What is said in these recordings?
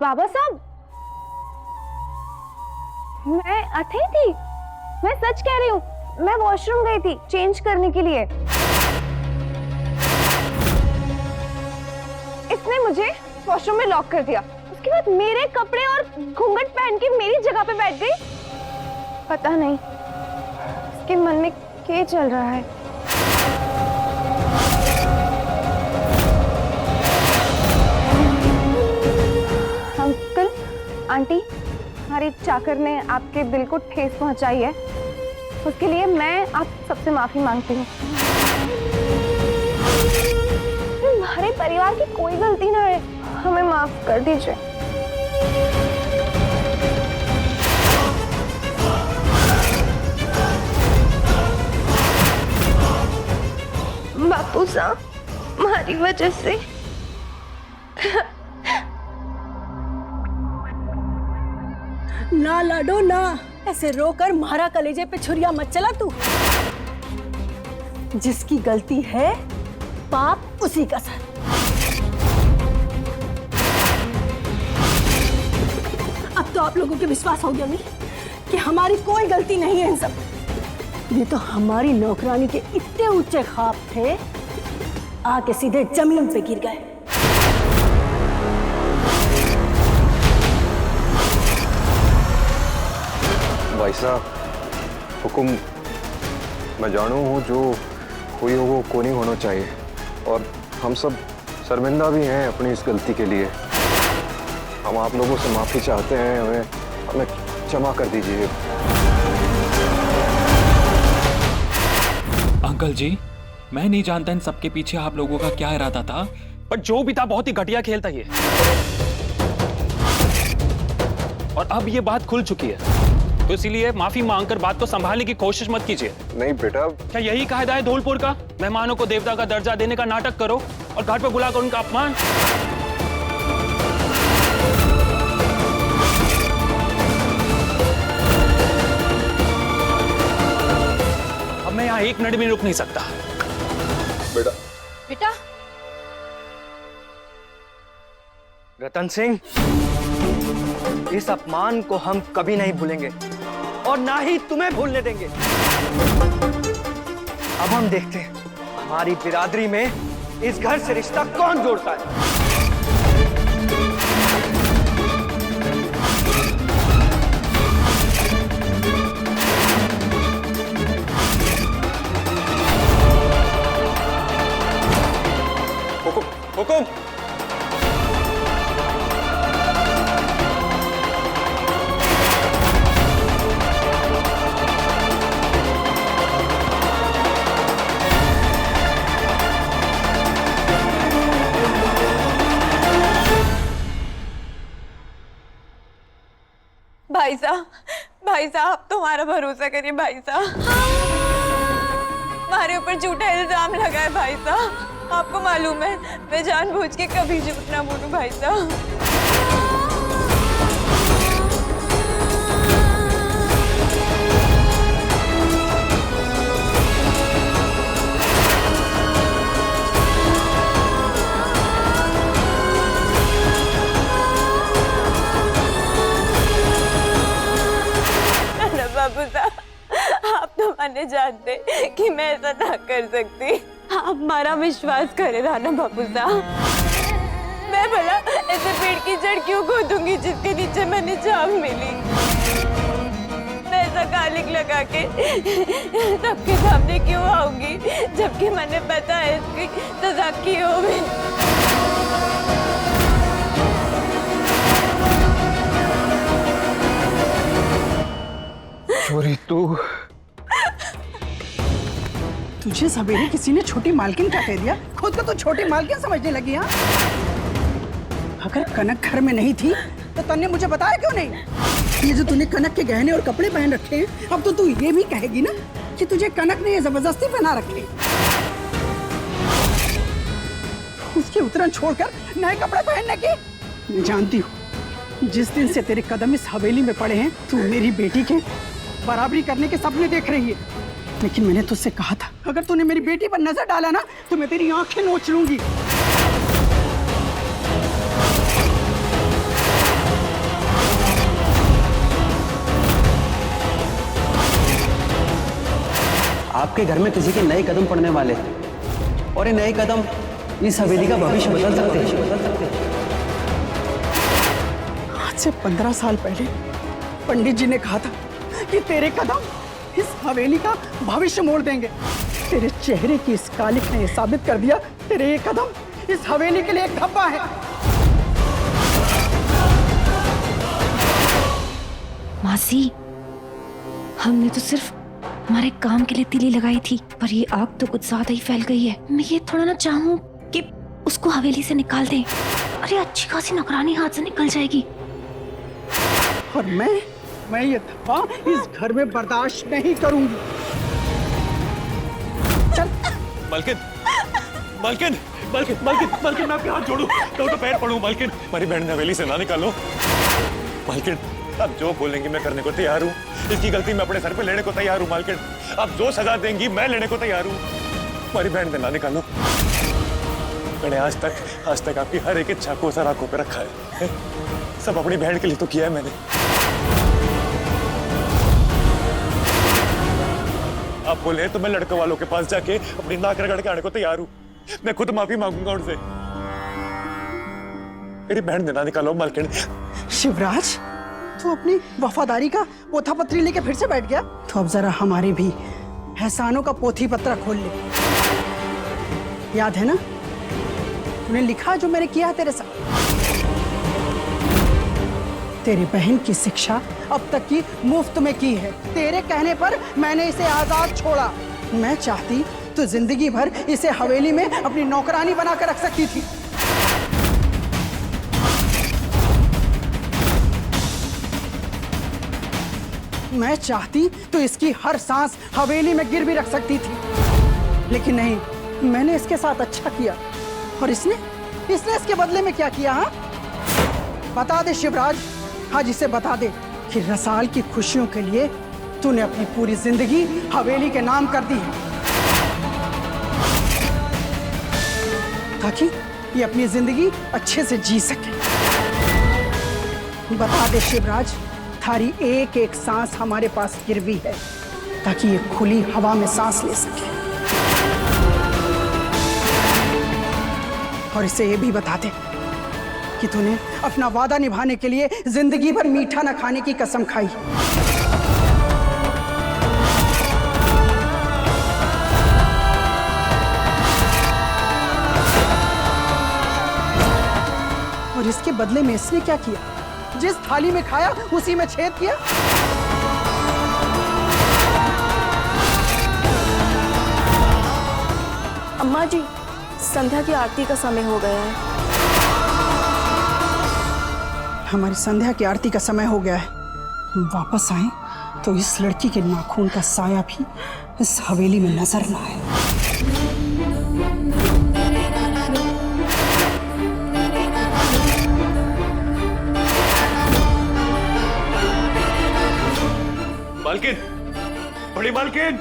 बाबा साहब, मैं अथई थी, मैं सच कह रही हूँ। मैं वॉशरूम गई थी चेंज करने के लिए। इसने मुझे वॉशरूम में लॉक कर दिया। उसके बाद मेरे कपड़े और घूंघट पहन के मेरी जगह पे बैठ गई। पता नहीं इसके मन में क्या चल रहा है। अंकल, आंटी, हमारी चाकर ने आपके दिल को ठेस पहुंचाई है, उसके लिए मैं आप सबसे माफी मांगती हूँ। हमारे परिवार की कोई गलती ना है, हमें माफ कर दीजिए। बापू साहब, हमारी वजह से ना लाडो ना, ऐसे रोकर मारा कलेजे पे छुरिया मत चला तू। जिसकी गलती है पाप उसी का सर। अब तो आप लोगों के विश्वास हो गया नहीं कि हमारी कोई गलती नहीं है इन सब। ये तो हमारी नौकरानी के इतने ऊंचे ख्वाब थे, आके सीधे जमीन पे गिर गए। भाई साहब, हुकुम मैं जानू हूँ, जो हुई हो वो को नहीं होना चाहिए, और हम सब शर्मिंदा भी हैं अपनी इस गलती के लिए। हम आप लोगों से माफ़ी चाहते हैं, हमें क्षमा कर दीजिए। अंकल जी, मैं नहीं जानता इन सबके पीछे आप लोगों का क्या इरादा था, पर जो भी था बहुत ही घटिया खेल था ये। और अब ये बात खुल चुकी है, तो इसीलिए माफी मांगकर बात को संभालने की कोशिश मत कीजिए। नहीं बेटा, क्या यही कायदा है धौलपुर का? मेहमानों को देवता का दर्जा देने का नाटक करो और घाट पर बुलाकर उनका अपमान। अब मैं यहाँ एक मिनट भी रुक नहीं सकता। बेटा बेटा रतन सिंह, इस अपमान को हम कभी नहीं भूलेंगे और ना ही तुम्हें भूलने देंगे। अब हम देखते हैं हमारी बिरादरी में इस घर से रिश्ता कौन जोड़ता है। हुकुम, हुकुम। भाई साहब तुम्हारा भरोसा करिए भाई साहब, हमारे ऊपर झूठा इल्जाम लगा है भाई साहब। आपको मालूम है मैं जानबूझ के कभी झूठ ना बोलूं भाई साहब। बाबू साहब, आप तो माने जानते कि मैं ऐसा ना कर सकती। आप हमारा विश्वास करे राना बाबू साहब। मैं भला ऐसे पेड़ की जड़ क्यों खोदूंगी जिसके नीचे मैंने जान मिली। मैं ऐसा कालिक लगा के सबके सामने क्यों आऊंगी जबकि मैंने पता है इसकी सजा की होगी। चोरी तू, तुझे सवेरे किसी ने छोटी मालकिन क्या कह दिया? खुद को तो छोटी मालकिन समझने लगी। हाँ, अगर कनक घर में नहीं थी तो तन्ने मुझे बताया क्यों नहीं? ये जो तूने कनक के गहने और कपड़े पहन रखे हैं, अब तो तू ये भी कहेगी ना कि तुझे कनक ने ये जबरदस्ती पहना रखे। उसकी उतरन छोड़कर नए कपड़े पहनने की। मैं जानती हूँ जिस दिन से तेरे कदम इस हवेली में पड़े हैं, तू मेरी बेटी के बराबरी करने के सपने देख रही है। लेकिन मैंने तुझसे कहा था, अगर तूने मेरी बेटी पर नजर डाला ना तो मैं तेरी आंखें नोच लूंगी। आपके घर में किसी के नए कदम पड़ने वाले हैं और ये नए कदम इस हवेली का भविष्य बदल सकते हैं। आज से 15 साल पहले पंडित जी ने कहा था कि तेरे कदम इस हवेली का भविष्य मोड़ देंगे। तेरे चेहरे की इस कालिख ने यह साबित कर दिया, तेरे ये कदम इस हवेली के लिए एक धब्बा है। मासी, हमने तो सिर्फ हमारे काम के लिए तीली लगाई थी, पर ये आग तो कुछ ज्यादा ही फैल गई है। मैं ये थोड़ा ना चाहूँ कि उसको हवेली से निकाल दें। अरे अच्छी खासी नौकरानी हाथ से निकल जाएगी। और मैं ये धब्बा इस घर में बर्दाश्त नहीं करूंगी। चल। मालकिन, मालकिन, मालकिन, मालकिन, मालकिन, मैं आपके हाथ जोड़ूं, तो पैर पड़ूं। मालकिन, हमारी बहन ने हवेली से ना निकालो। मालकिन, आप जो बोलेंगी मैं करने को तैयार हूँ। इसकी गलती मैं अपने सर पे लेने को तैयार हूँ। मालकिन, आप जो सजा देंगी मैं लेने को तैयार हूँ। हमारी बहन ने ना निकालो। मैंने आज तक आपकी हर एक इच्छा को सर आंखों पे रखा है। सब अपनी बहन के लिए तो किया है मैंने। आप बोले तो मैं लड़कों वालों के पास जाके अपनी नाक रगड़ के आने को तैयार हूँ। मैं खुद माफी मांगूंगा उनसे। मेरी बहन ने ना निकालो। मालकिन, शिवराज, तू अपनी वफादारी का पोथा पत्री लेके फिर से बैठ गया। तो अब जरा हमारे भी एहसानों का पोथी पत्रा खोल ले। याद है ना, तूने लिखा जो मैंने किया है तेरे साथ। तेरी बहन की शिक्षा अब तक की मुफ्त में की है। तेरे कहने पर मैंने इसे आजाद छोड़ा। मैं चाहती तो जिंदगी भर इसे हवेली में अपनी नौकरानी बनाकर रख सकती थी। मैं चाहती तो इसकी हर सांस हवेली में गिर भी रख सकती थी, लेकिन नहीं, मैंने इसके साथ अच्छा किया। और इसने इसके बदले में क्या किया? हाँ, बता दे शिवराज, आज इसे बता दे कि रसाल की खुशियों के लिए तूने अपनी पूरी जिंदगी हवेली के नाम कर दी है, ताकि ये अपनी जिंदगी अच्छे से जी सके। बता दे शिवराज, थारी एक एक सांस हमारे पास गिरवी है, ताकि ये खुली हवा में सांस ले सके। और इसे ये भी बता दे कि तूने अपना वादा निभाने के लिए जिंदगी भर मीठा न खाने की कसम खाई। और इसके बदले में इसने क्या किया? जिस थाली में खाया उसी में छेद किया। अम्मा जी, संध्या की आरती का समय हो गया है। हमारी संध्या की आरती का समय हो गया है। हम वापस आए तो इस लड़की के नाखून का साया भी इस हवेली में नजर ना आए। मालकिन, बड़ी मालकिन,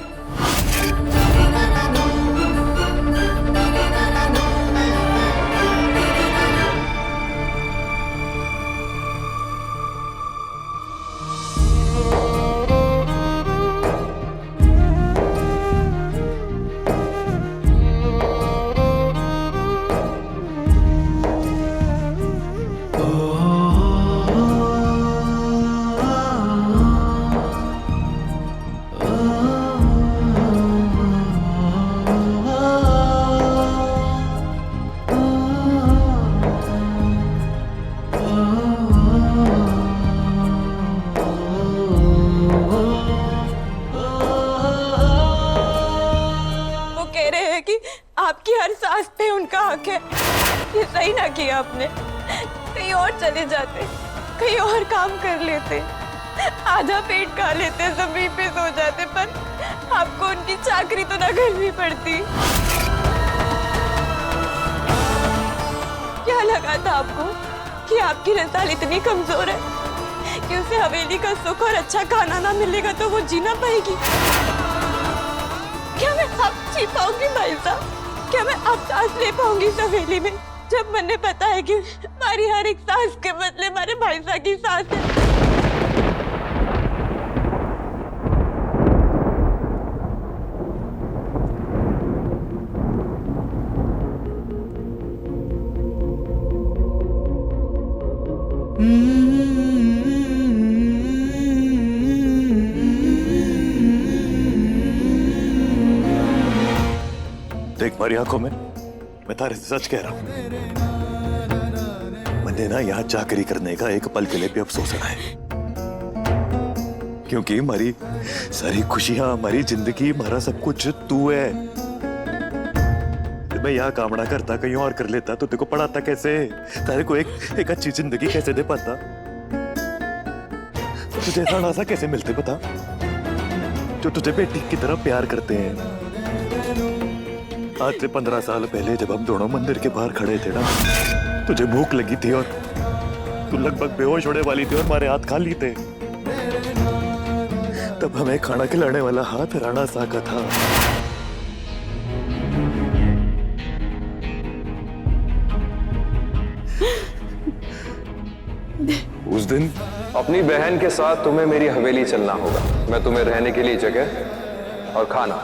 आपकी हर सांस पे उनका हक है। ये सही ना किया आपने। कहीं और चले जाते, कहीं और काम कर लेते, आधा पेट खा लेते, जमीन पे सो जाते, पर आपको उनकी चाकरी तो ना करनी पड़ती। क्या लगा था आपको कि आपकी रसाल इतनी कमजोर है कि उसे हवेली का सुख और अच्छा खाना ना मिलेगा तो वो जी ना पाएगी? क्या मैं अब जी पाऊंगी भाई साहब? क्या मैं अब सांस ले पाऊंगी इस हवेली में, जब मैंने पता है कि हमारी हर एक सांस के बदले हमारे भाई साहब की सांस है? देख मारी आंखों में, मैं तारे से सच कह रहा हूं। मैंने ना यहाँ चाकरी करने का एक पल के लिए भी अफसोस है, क्योंकि हमारी सारी खुशियां, हमारी जिंदगी, हमारा सब कुछ तू है। मैं यहाँ कामना करता कहीं और कर लेता तो तेरे को पढ़ाता कैसे, तारे को एक अच्छी जिंदगी कैसे दे पाता, तो तुझे ऐसा सा कैसे मिलते बता, जो तुझे बेटी की तरह प्यार करते हैं। आज से 15 साल पहले जब हम दोनों मंदिर के बाहर खड़े थे ना, तुझे भूख लगी थी और तू लगभग बेहोश होने वाली थी और हमारे हाथ खाली थे। तब हमें खाना खिलाने वाला हाथ राणा सा का था। उस दिन अपनी बहन के साथ तुम्हें मेरी हवेली चलना होगा। मैं तुम्हें रहने के लिए जगह और खाना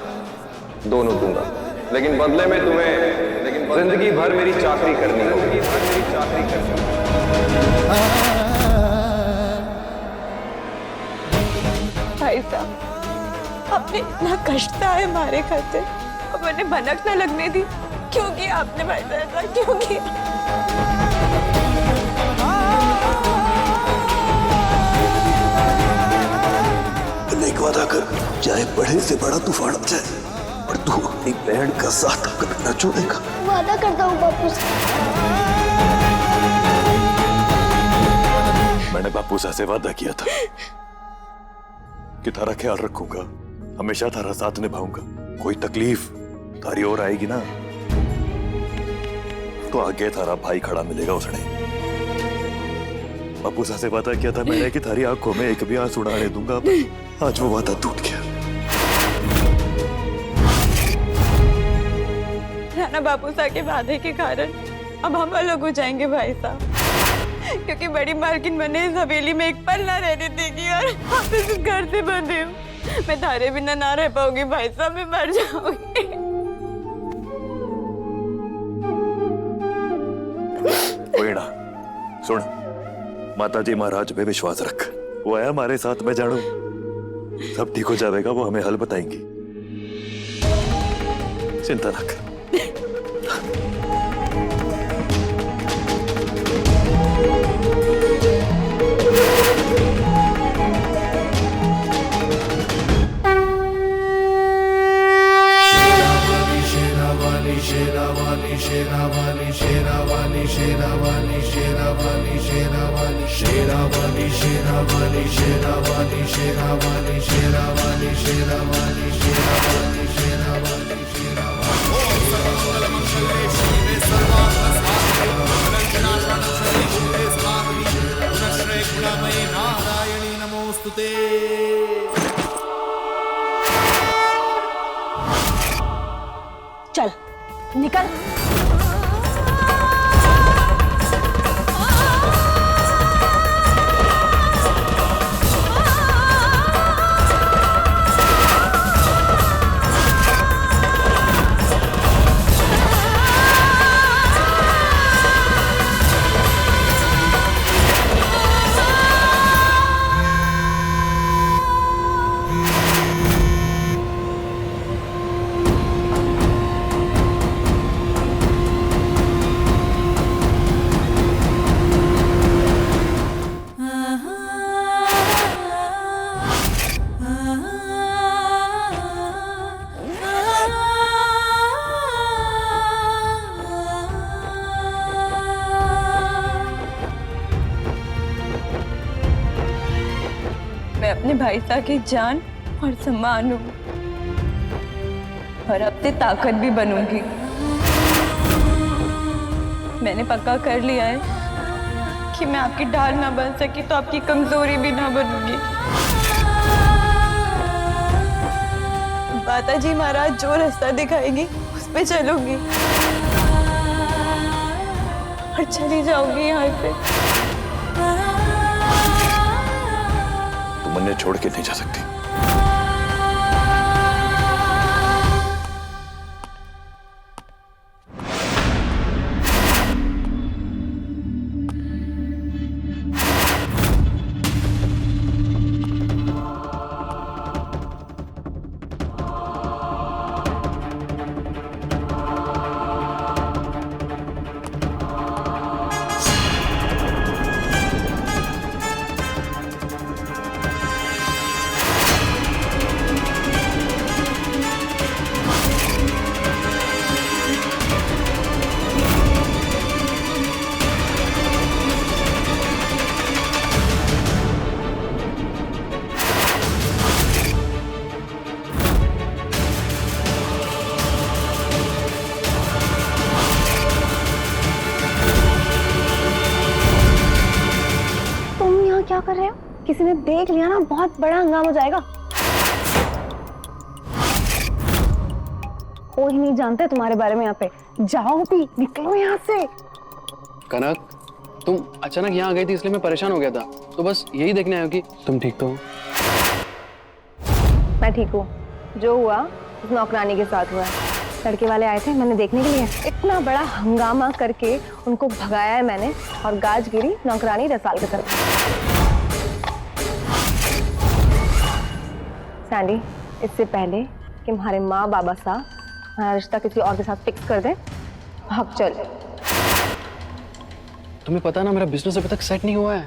दोनों दूंगा, लेकिन बदले में तुम्हें जिंदगी भर मेरी चाकरी करनी होगी। भाई साहब, आपने इतना कष्ट है हमारे खातिर और मैंने भनक न लगने दी। क्यों किया आपने भाई साहब, ऐसा क्यों किया? एक वादा कर, चाहे बड़े से बड़ा तूफान आ जाए और तू अपनी बहन का साथ कभी न छोड़ेगा। वादा करता हूँ बापू से। मैंने बापू से वादा किया था कि तारा ख्याल रखूंगा, हमेशा तारा साथ निभाऊंगा। कोई तकलीफ तारी और आएगी ना तो आगे तारा भाई खड़ा मिलेगा उसने। बापू से वादा किया था मैंने कि तारी आंखों में एक भी आंसू ना आने दूंगा। आज वो वादा टूट गया। राणा बापूसा के वादे के कारण अब हम अलग हो जाएंगे भाई साहब, क्योंकि बड़ी मालकिन मैंने इस हवेली में एक पल ना रहने देगी और आप इस घर से बंधे हो। मैं तारे बिना ना रह पाऊंगी भाई साहब, मैं मर जाऊंगी। कोई ना, सुन, माता जी महाराज पे विश्वास रख, वो है हमारे साथ। मैं जानू सब ठीक हो जाएगा, वो हमें हल बताएंगी, चिंता ना कर। शेरावाली शेरावाली शेरावाली शेरावाली शेरावाली शेरावाली शेरावाली शेरावाली शेरावाली शेरावाली शेरावाली शेरावाली शेरावाली शेरावाली शेरावाली नारायणी नमोस्तुते। चल निकल। मैं अपने भाई साहब की जान और सम्मान हूँ और अब से ताकत भी बनूंगी। मैंने पक्का कर लिया है कि मैं आपकी ढाल ना बन सकी तो आपकी कमजोरी भी ना बनूंगी। माता जी महाराज जो रास्ता दिखाएगी उस पे चलूंगी और चली जाऊंगी यहाँ से। तुम मन्ने छोड़ के नहीं जा सकती। किसी ने देख लिया ना बहुत बड़ा हंगामा हो जाएगा। कोई नहीं जानते तुम्हारे बारे में यहाँ पे। जाओ भी, निकलो यहाँ से। कनक, तुम अचानक यहाँ आ गई थी इसलिए मैं परेशान हो गया था, तो बस यही देखने आया कि तुम ठीक तो हो। मैं ठीक हूँ। जो हुआ उस नौकरानी के साथ हुआ है। लड़के वाले आए थे मैंने देखने के लिए, इतना बड़ा हंगामा करके उनको भगाया है मैंने, और गाज गिरी नौकरानी रसाल की तरफ। सैंडी, इससे पहले कि हमारे माँ बाबा साहब हमारा रिश्ता किसी और के साथ फिक्स कर दें, भाग चल। तुम्हें पता ना मेरा बिजनेस अभी तक सेट नहीं हुआ है,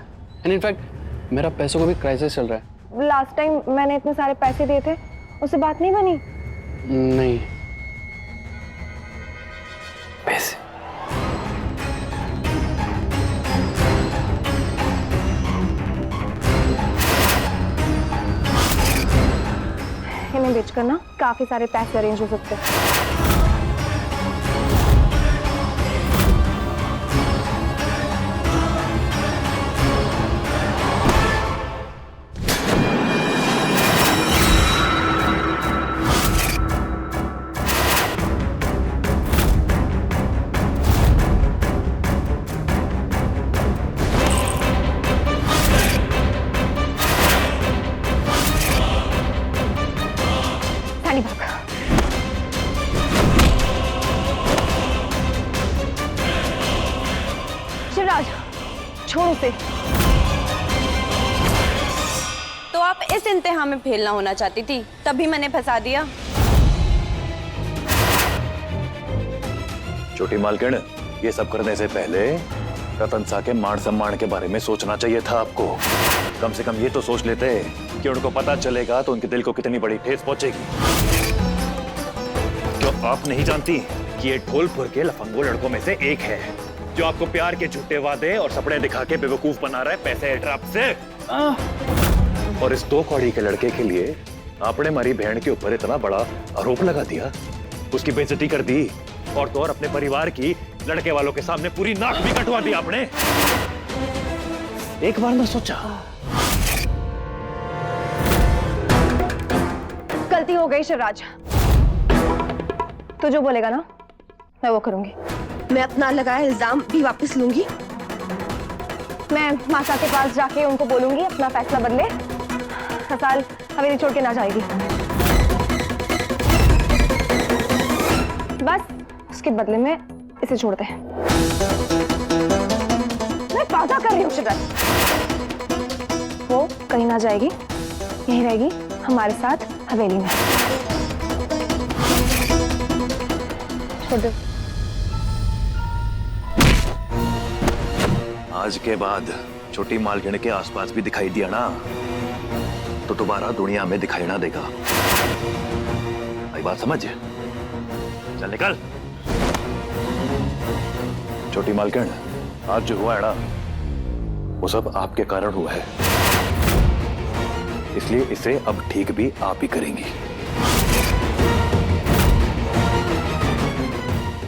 एंड इनफैक्ट मेरा पैसों का भी क्राइसिस चल रहा है। लास्ट टाइम मैंने इतने सारे पैसे दिए थे, उससे बात नहीं बनी? नहीं, पैसे इन्हें बेचकर ना काफी सारे पैसे अरेंज हो सकते हैं। शिवराज, छोड़ उसे। तो आप इस इम्तिहान में फेल ना होना चाहती थी, तभी मैंने फंसा दिया। छोटी मालकिन, ये सब करने से पहले रतन सा के मान सम्मान के बारे में सोचना चाहिए था आपको। कम से कम ये तो सोच लेते कि उनको पता चलेगा तो उनके दिल को कितनी बड़ी ठेस पहुंचेगी। तो आप नहीं जानती कि ये ढोलपुर के लफंगो लड़कों में से एक है जो आपको प्यार के झूठे वादे और सपने दिखा के बेवकूफ बना रहा है पैसे ट्रैप से। और इस 2 कौड़ी के लड़के के लिए आपने हमारी बहन के ऊपर इतना बड़ा आरोप लगा दिया, उसकी बेइज्जती कर दी, और तो और अपने परिवार की लड़के वालों के सामने पूरी नाक भी कटवा दी आपने। एक बार ना सोचा? गलती हो गई शिवराज, तू जो बोलेगा ना मैं वो करूंगी। मैं अपना लगाया इल्जाम भी वापस लूंगी। मैं मासा के पास जाके उनको बोलूंगी अपना फैसला बदले। रसाल हवेली छोड़ के ना जाएगी। बस उसके बदले में इसे छोड़ दे। मैं वादा कर रही हूँ शिवराज, वो कहीं ना जाएगी, यहीं रहेगी हमारे साथ हवेली में। छोड़ दे। आज के बाद छोटी मालकिन के आसपास भी दिखाई दिया ना तो दोबारा दुनिया में दिखाई ना देगा। आई बात समझ? चल निकल। छोटी मालकिन, आज जो हुआ है ना वो सब आपके कारण हुआ है, इसलिए इसे अब ठीक भी आप ही करेंगी,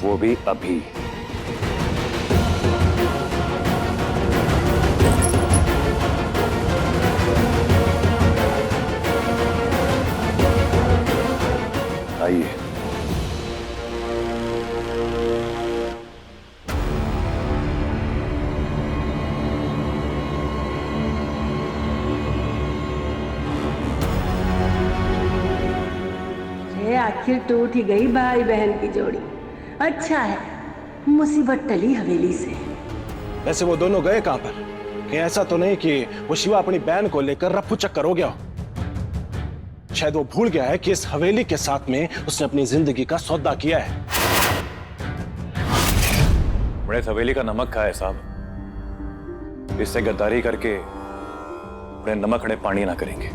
वो भी अभी। आइए। आखिर टूट ही गई भाई बहन की जोड़ी। अच्छा है मुसीबत टली हवेली से। वैसे वो दोनों गए कहां पर? कहीं ऐसा तो नहीं कि वो शिवा अपनी बहन को लेकर रफू चक्कर हो गया? शायद वो भूल गया है कि इस हवेली के साथ में उसने अपनी जिंदगी का सौदा किया है। बड़े हवेली का नमक खाया है साहब, इससे गद्दारी करके बड़े नमक खड़े पानी ना करेंगे।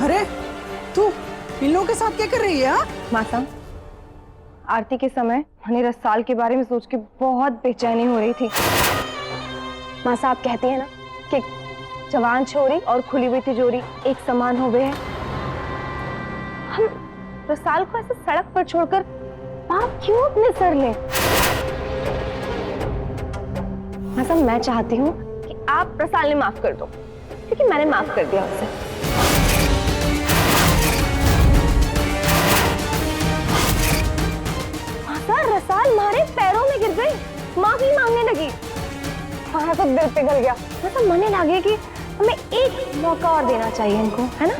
अरे तू इन लोगों के साथ क्या कर रही है? मासा, आरती के समय हनी रसाल के बारे में सोच के बहुत बेचैनी हो रही थी। मासा, आप कहती हैं ना कि जवान छोरी और खुली हुई तिजोरी एक समान हो गए हैं। हम रसाल को ऐसे सड़क पर छोड़कर आप क्यों अपने सर ले? मतलब मैं चाहती हूँ कि आप रसाल ने माफ कर दो, क्योंकि मैंने माफ कर दिया उसे। रसाल मारे पैरों में गिर गई, माफी मांगने लगी। हमारा तो दिल पिघल गया। मतलब मन लगे कि हमें एक मौका और देना चाहिए इनको, है ना?